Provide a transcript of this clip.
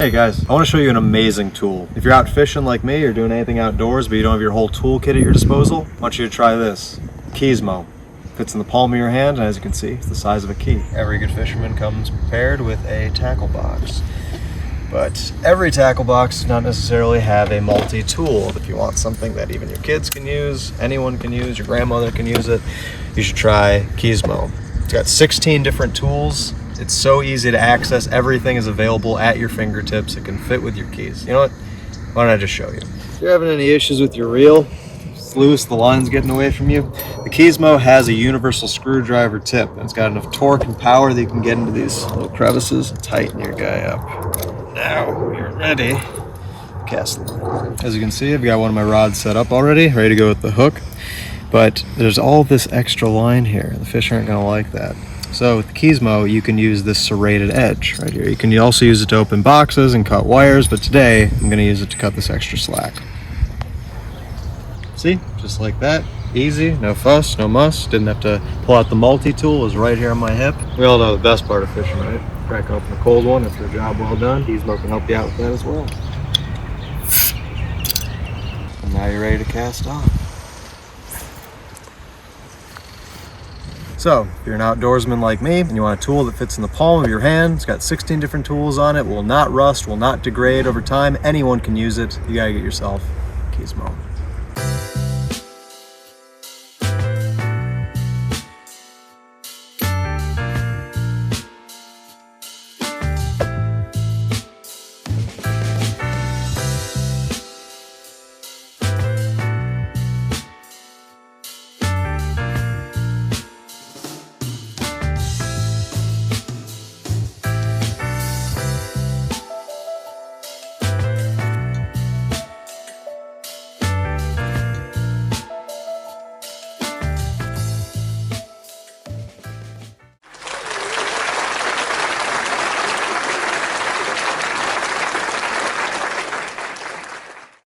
Hey guys, I want to show you an amazing tool. If you're out fishing like me or doing anything outdoors but you don't have your whole toolkit at your disposal, I want you to try this. Keyzmo. Fits in the palm of your hand, and as you can see, it's the size of a key. Every good fisherman comes prepared with a tackle box. But every tackle box does not necessarily have a multi-tool. If you want something that even your kids can use, anyone can use, your grandmother can use it, you should try Keyzmo. It's got 16 different tools. It's so easy to access. Everything is available at your fingertips. It can fit with your keys. You know what? Why don't I just show you? If you're having any issues with your reel, it's loose, the line's getting away from you, the Keyzmo has a universal screwdriver tip. And it's got enough torque and power that you can get into these little crevices and tighten your guy up. Now you're ready. Cast the line. As you can see, I've got one of my rods set up already, ready to go with the hook. But there's all this extra line here. The fish aren't going to like that. So with the Keyzmo, you can use this serrated edge right here. You can also use it to open boxes and cut wires, but today I'm going to use it to cut this extra slack. See, just like that. Easy, no fuss, no muss. Didn't have to pull out the multi-tool. It was right here on my hip. We all know the best part of fishing, right? Crack open a cold one after a job well done. Keyzmo can help you out with that as well. And now you're ready to cast off. So, if you're an outdoorsman like me and you want a tool that fits in the palm of your hand, it's got 16 different tools on it, will not rust, will not degrade over time, anyone can use it. You gotta get yourself Keyzmo.